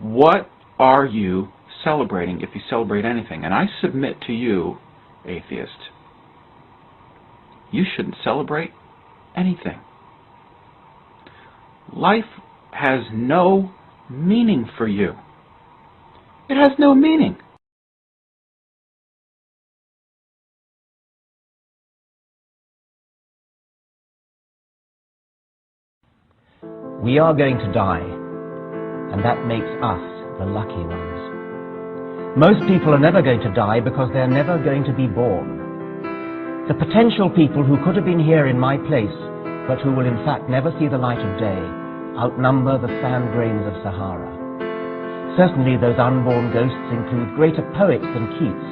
What are you celebrating, if you celebrate anything? And I submit to you, atheist, you shouldn't celebrate anything. Life has no meaning for you. It has no meaning. We are going to die, and that makes us the lucky ones. Most people are never going to die because they're never going to be born. The potential people who could have been here in my place, but who will in fact never see the light of day, outnumber the sand grains of Sahara. Certainly those unborn ghosts include greater poets than Keats,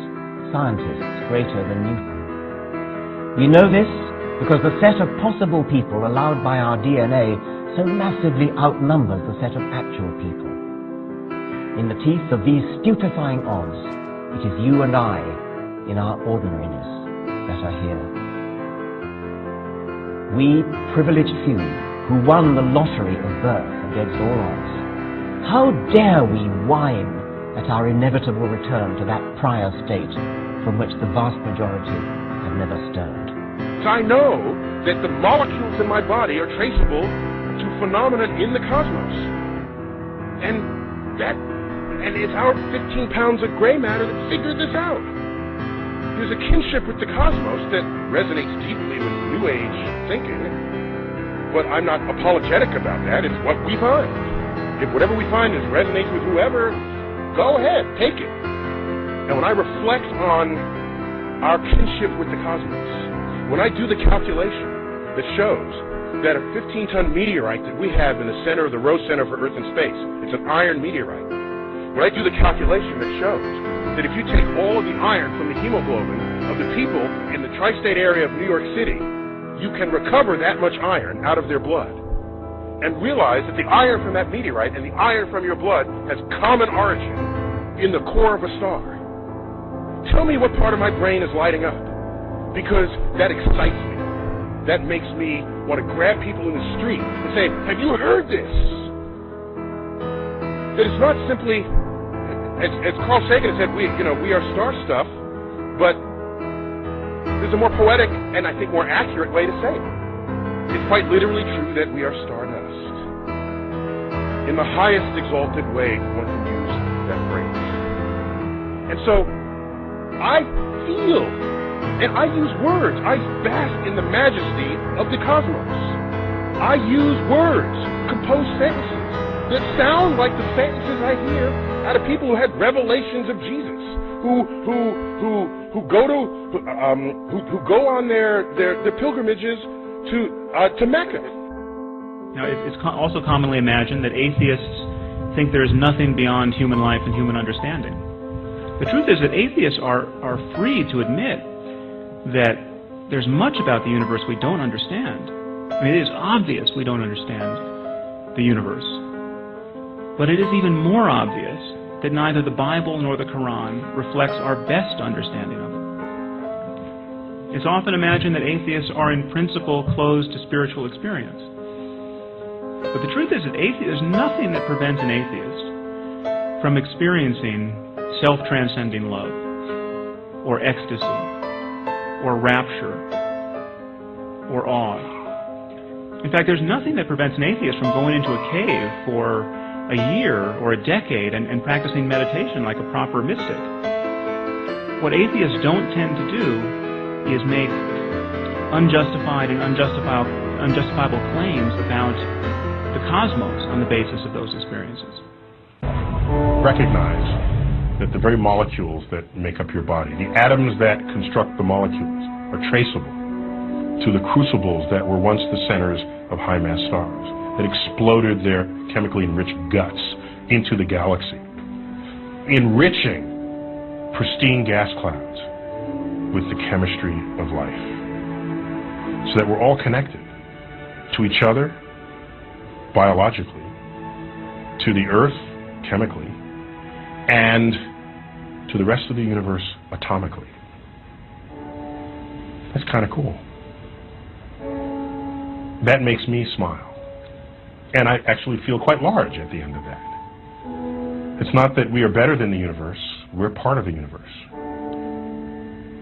scientists greater than Newton. We know this because the set of possible people allowed by our DNA so massively outnumbers the set of actual people. In the teeth of these stupefying odds, it is you and I, in our ordinariness, that are here. We privileged few, who won the lottery of birth against all odds, how dare we whine at our inevitable return to that prior state from which the vast majority have never stirred? I know that the molecules in my body are traceable to phenomena in the cosmos. And it's our 15 pounds of gray matter that figured this out. There's a kinship with the cosmos that resonates deeply with New Age thinking, but I'm not apologetic about that. It's what we find. If whatever we find resonates with whoever, go ahead, take it. And when I reflect on our kinship with the cosmos, when I do the calculation that shows that a 15-ton meteorite that we have in the center of the Rose Center for Earth and Space, it's an iron meteorite. When I do the calculation that shows that if you take all of the iron from the hemoglobin of the people in the tri-state area of New York City, you can recover that much iron out of their blood. And realize that the iron from that meteorite and the iron from your blood has common origin in the core of a star. Tell me what part of my brain is lighting up, because that excites me. That makes me want to grab people in the street and say, have you heard this? That it's not simply, as Carl Sagan said, we are star stuff, but there's a more poetic and I think more accurate way to say it. It's quite literally true that we are stardust. In the highest exalted way one can use that phrase. And so, I feel, and I use words. I bask in the majesty of the cosmos. I use words, compose sentences that sound like the sentences I hear out of people who had revelations of Jesus, who go on their pilgrimages to Mecca. Now, it's also commonly imagined that atheists think there is nothing beyond human life and human understanding. The truth is that atheists are free to admit that there's much about the universe we don't understand. I mean, it is obvious we don't understand the universe. But it is even more obvious that neither the Bible nor the Quran reflects our best understanding of it. It's often imagined that atheists are in principle closed to spiritual experience. But the truth is that there's nothing that prevents an atheist from experiencing self-transcending love, or ecstasy, or rapture, or awe. In fact, there's nothing that prevents an atheist from going into a cave for a year or a decade and practicing meditation like a proper mystic. What atheists don't tend to do is make unjustified and unjustifiable claims about the cosmos on the basis of those experiences. Recognize that the very molecules that make up your body, the atoms that construct the molecules, are traceable to the crucibles that were once the centers of high-mass stars, that exploded their chemically enriched guts into the galaxy, enriching pristine gas clouds with the chemistry of life, so that we're all connected to each other biologically, to the earth chemically, and to the rest of the universe atomically. That's kind of cool. That makes me smile. And I actually feel quite large at the end of that. It's not that we are better than the universe. We're part of the universe.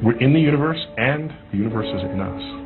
We're in the universe, and the universe is in us.